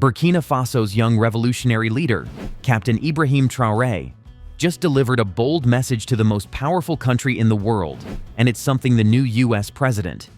Burkina Faso's young revolutionary leader, Captain Ibrahim Traoré, just delivered a bold message to the most powerful country in the world, and it's something the new U.S. president,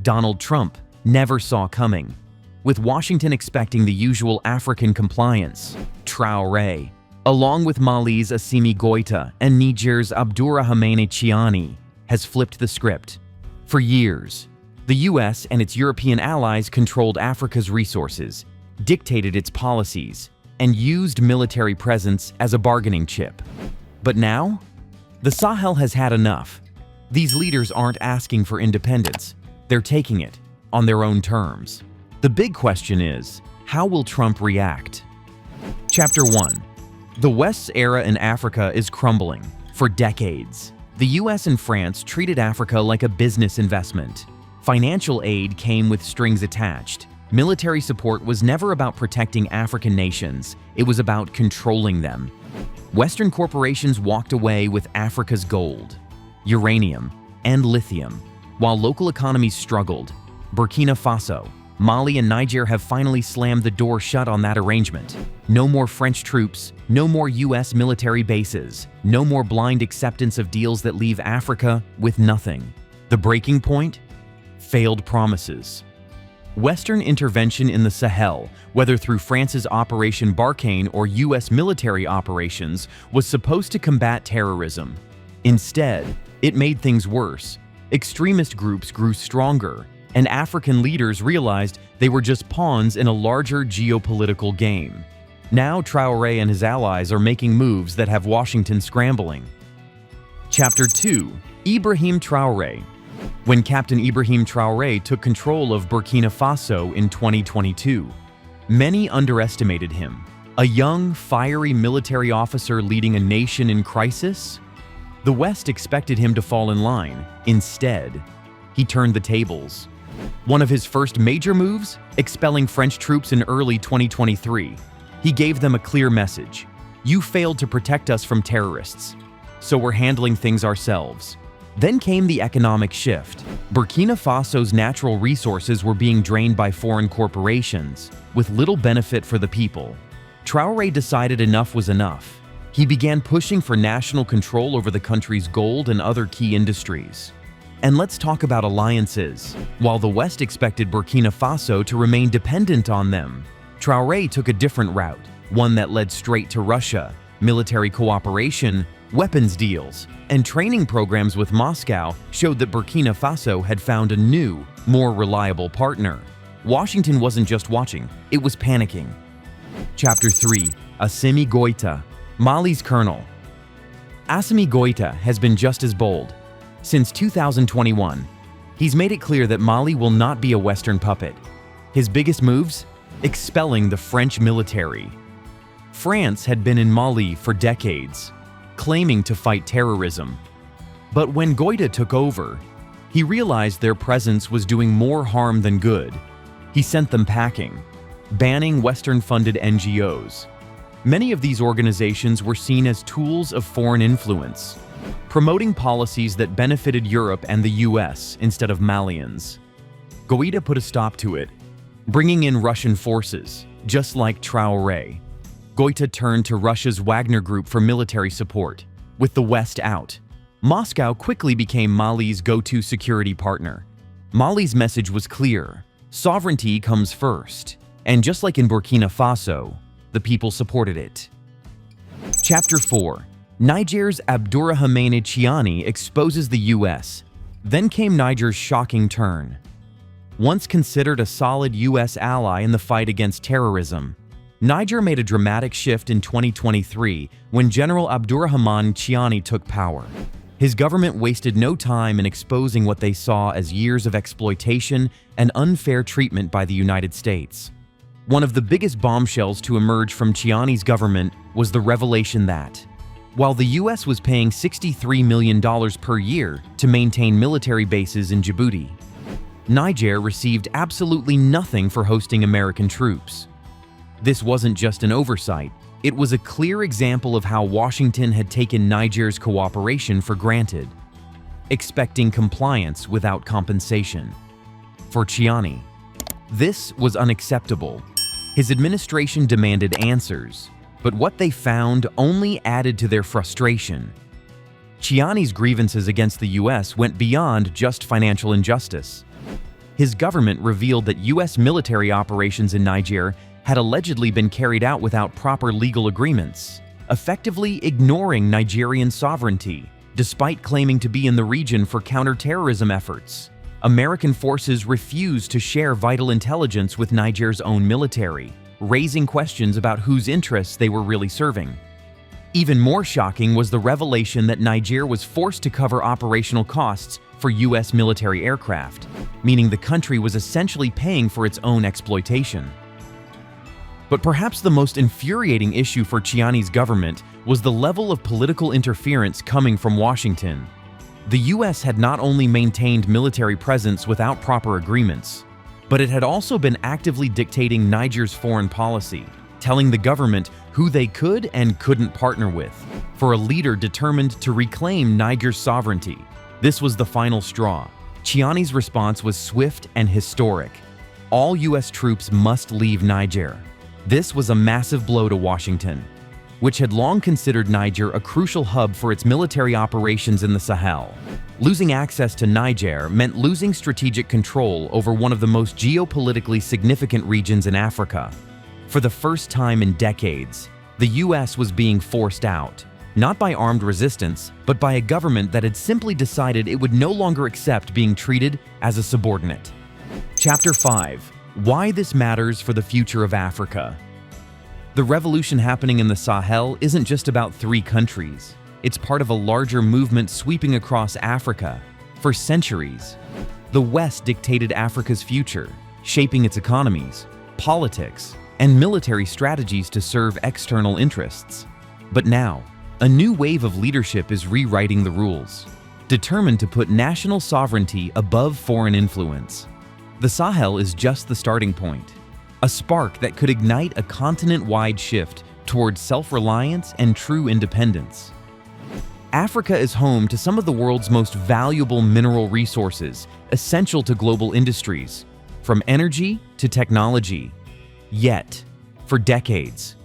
Donald Trump, never saw coming. With Washington expecting the usual African compliance, Traoré, along with Mali's Assimi Goïta and Niger's Abdourahmane Tiani, has flipped the script. For years, the U.S. and its European allies controlled Africa's resources, dictated its policies, and used military presence as a bargaining chip. But now, the Sahel has had enough. These leaders aren't asking for independence, they're taking it on their own terms. The big question is, how will Trump react? Chapter 1. The West's era in Africa is crumbling. For decades, the US and France treated Africa like a business investment. Financial aid came with strings attached. Military support was never about protecting African nations, it was about controlling them. Western corporations walked away with Africa's gold, uranium, and lithium, while local economies struggled. Burkina Faso, Mali, and Niger have finally slammed the door shut on that arrangement. No more French troops, no more US military bases, no more blind acceptance of deals that leave Africa with nothing. The breaking point? Failed promises. Western intervention in the Sahel, whether through France's Operation Barkhane or US military operations, was supposed to combat terrorism. Instead, it made things worse. Extremist groups grew stronger, and African leaders realized they were just pawns in a larger geopolitical game. Now Traoré and his allies are making moves that have Washington scrambling. Chapter 2. Ibrahim Traoré. When Captain Ibrahim Traoré took control of Burkina Faso in 2022, many underestimated him. A young, fiery military officer leading a nation in crisis? The West expected him to fall in line. Instead, he turned the tables. One of his first major moves? Expelling French troops in early 2023. He gave them a clear message. You failed to protect us from terrorists, so we're handling things ourselves. Then came the economic shift. Burkina Faso's natural resources were being drained by foreign corporations, with little benefit for the people. Traoré decided enough was enough. He began pushing for national control over the country's gold and other key industries. And let's talk about alliances. While the West expected Burkina Faso to remain dependent on them, Traoré took a different route, one that led straight to Russia. Military cooperation, weapons deals, and training programs with Moscow showed that Burkina Faso had found a new, more reliable partner. Washington wasn't just watching, it was panicking. Chapter 3. Assimi Goïta, Mali's colonel. Assimi Goïta has been just as bold. Since 2021, he's made it clear that Mali will not be a Western puppet. His biggest moves? Expelling the French military. France had been in Mali for decades, claiming to fight terrorism. But when Goïta took over, he realized their presence was doing more harm than good. He sent them packing, banning Western-funded NGOs. Many of these organizations were seen as tools of foreign influence, promoting policies that benefited Europe and the US instead of Malians. Goïta put a stop to it, bringing in Russian forces, just like Traoré. Goïta turned to Russia's Wagner Group for military support. With the West out, Moscow quickly became Mali's go-to security partner. Mali's message was clear: sovereignty comes first. And just like in Burkina Faso, the people supported it. Chapter 4. Niger's Abdourahmane Tiani exposes the US. Then came Niger's shocking turn. Once considered a solid US ally in the fight against terrorism, Niger made a dramatic shift in 2023 when General Abdourahmane Tiani took power. His government wasted no time in exposing what they saw as years of exploitation and unfair treatment by the United States. One of the biggest bombshells to emerge from Tiani's government was the revelation that, while the US was paying $63 million per year to maintain military bases in Djibouti, Niger received absolutely nothing for hosting American troops. This wasn't just an oversight, it was a clear example of how Washington had taken Niger's cooperation for granted, expecting compliance without compensation. For Tiani, this was unacceptable. His administration demanded answers, but what they found only added to their frustration. Chiani's grievances against the U.S. went beyond just financial injustice. His government revealed that U.S. military operations in Niger had allegedly been carried out without proper legal agreements, effectively ignoring Nigerian sovereignty, despite claiming to be in the region for counterterrorism efforts. American forces refused to share vital intelligence with Niger's own military, raising questions about whose interests they were really serving. Even more shocking was the revelation that Niger was forced to cover operational costs for U.S. military aircraft, meaning the country was essentially paying for its own exploitation. But perhaps the most infuriating issue for Chiani's government was the level of political interference coming from Washington. The U.S. had not only maintained military presence without proper agreements, but it had also been actively dictating Niger's foreign policy, telling the government who they could and couldn't partner with. For a leader determined to reclaim Niger's sovereignty, this was the final straw. Chiani's response was swift and historic. All U.S. troops must leave Niger. This was a massive blow to Washington, which had long considered Niger a crucial hub for its military operations in the Sahel. Losing access to Niger meant losing strategic control over one of the most geopolitically significant regions in Africa. For the first time in decades, the U.S. was being forced out, not by armed resistance, but by a government that had simply decided it would no longer accept being treated as a subordinate. Chapter 5: Why this matters for the future of Africa. The revolution happening in the Sahel isn't just about 3 countries. It's part of a larger movement sweeping across Africa. For centuries, the West dictated Africa's future, shaping its economies, politics, and military strategies to serve external interests. But now, a new wave of leadership is rewriting the rules, determined to put national sovereignty above foreign influence. The Sahel is just the starting point, a spark that could ignite a continent-wide shift towards self-reliance and true independence. Africa is home to some of the world's most valuable mineral resources, essential to global industries, from energy to technology. Yet, for decades,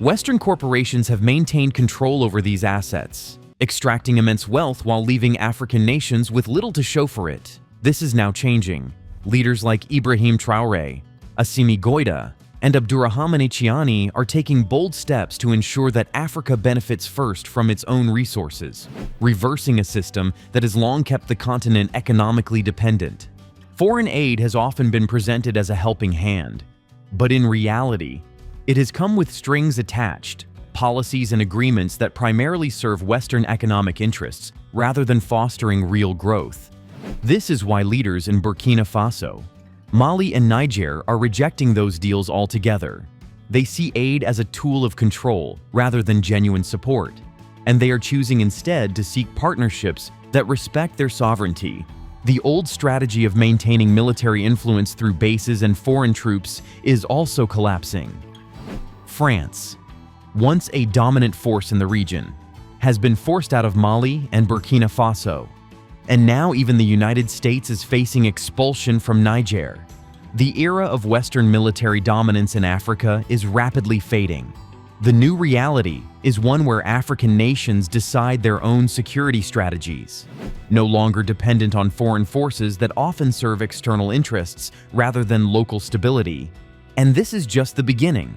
Western corporations have maintained control over these assets, extracting immense wealth while leaving African nations with little to show for it. This is now changing. Leaders like Ibrahim Traore, Assimi Goïta, and Abdourahmane Chiani are taking bold steps to ensure that Africa benefits first from its own resources, reversing a system that has long kept the continent economically dependent. Foreign aid has often been presented as a helping hand, but in reality, it has come with strings attached, policies and agreements that primarily serve Western economic interests rather than fostering real growth. This is why leaders in Burkina Faso, Mali, and Niger are rejecting those deals altogether. They see aid as a tool of control rather than genuine support, and they are choosing instead to seek partnerships that respect their sovereignty. The old strategy of maintaining military influence through bases and foreign troops is also collapsing. France, once a dominant force in the region, has been forced out of Mali and Burkina Faso. And now even the United States is facing expulsion from Niger. The era of Western military dominance in Africa is rapidly fading. The new reality is one where African nations decide their own security strategies, no longer dependent on foreign forces that often serve external interests rather than local stability. And this is just the beginning.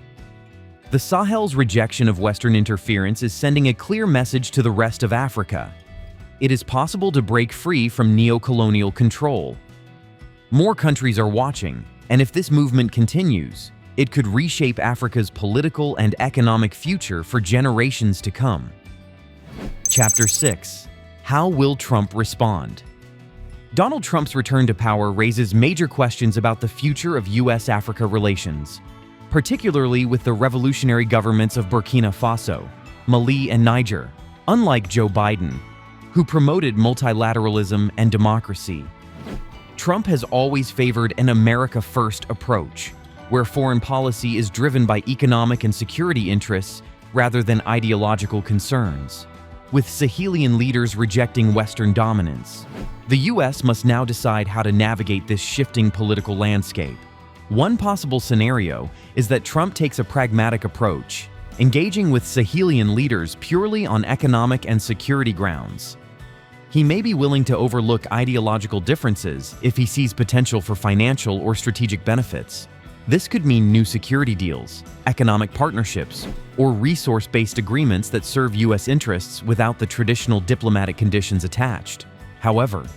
The Sahel's rejection of Western interference is sending a clear message to the rest of Africa. It is possible to break free from neo-colonial control. More countries are watching, and if this movement continues, it could reshape Africa's political and economic future for generations to come. Chapter 6: How will Trump respond? Donald Trump's return to power raises major questions about the future of U.S.-Africa relations, particularly with the revolutionary governments of Burkina Faso, Mali, and Niger. Unlike Joe Biden, who promoted multilateralism and democracy, Trump has always favored an America-first approach, where foreign policy is driven by economic and security interests rather than ideological concerns. With Sahelian leaders rejecting Western dominance, the U.S. must now decide how to navigate this shifting political landscape. One possible scenario is that Trump takes a pragmatic approach, engaging with Sahelian leaders purely on economic and security grounds. He may be willing to overlook ideological differences if he sees potential for financial or strategic benefits. This could mean new security deals, economic partnerships, or resource-based agreements that serve U.S. interests without the traditional diplomatic conditions attached. However,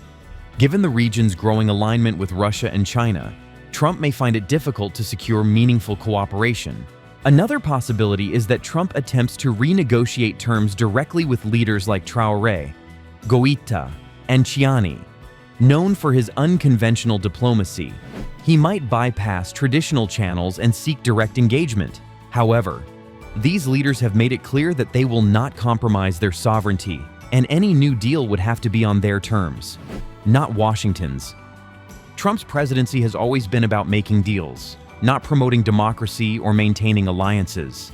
given the region's growing alignment with Russia and China, Trump may find it difficult to secure meaningful cooperation. Another possibility is that Trump attempts to renegotiate terms directly with leaders like Traoré, Goïta, and Chiani. Known for his unconventional diplomacy, he might bypass traditional channels and seek direct engagement. However, these leaders have made it clear that they will not compromise their sovereignty, and any new deal would have to be on their terms, not Washington's. Trump's presidency has always been about making deals, not promoting democracy or maintaining alliances.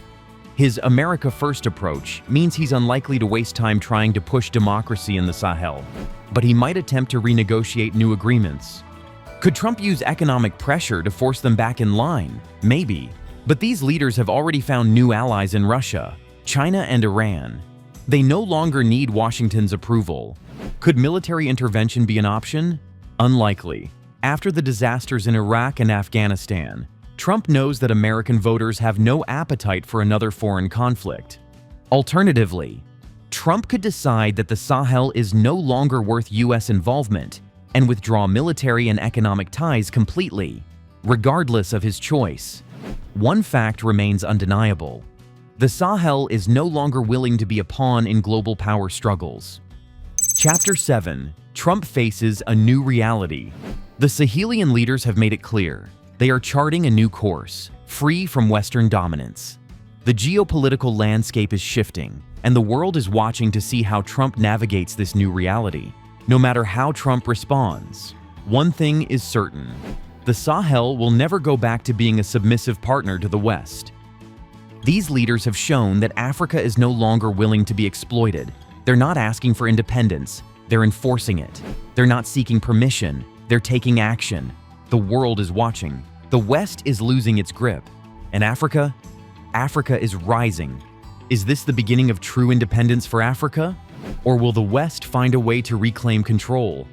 His America First approach means he's unlikely to waste time trying to push democracy in the Sahel, but he might attempt to renegotiate new agreements. Could Trump use economic pressure to force them back in line? Maybe. But these leaders have already found new allies in Russia, China, and Iran. They no longer need Washington's approval. Could military intervention be an option? Unlikely. After the disasters in Iraq and Afghanistan, Trump knows that American voters have no appetite for another foreign conflict. Alternatively, Trump could decide that the Sahel is no longer worth U.S. involvement and withdraw military and economic ties completely, regardless of his choice. One fact remains undeniable. The Sahel is no longer willing to be a pawn in global power struggles. Chapter 7. Trump faces a new reality. The Sahelian leaders have made it clear. They are charting a new course, free from Western dominance. The geopolitical landscape is shifting, and the world is watching to see how Trump navigates this new reality. No matter how Trump responds, one thing is certain: the Sahel will never go back to being a submissive partner to the West. These leaders have shown that Africa is no longer willing to be exploited. They're not asking for independence, they're enforcing it. They're not seeking permission, they're taking action. The world is watching. The West is losing its grip. And Africa is rising. Is this the beginning of true independence for Africa? Or will the West find a way to reclaim control?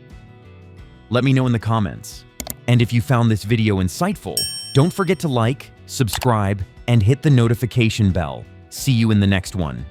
Let me know in the comments. And if you found this video insightful, don't forget to like, subscribe, and hit the notification bell. See you in the next one.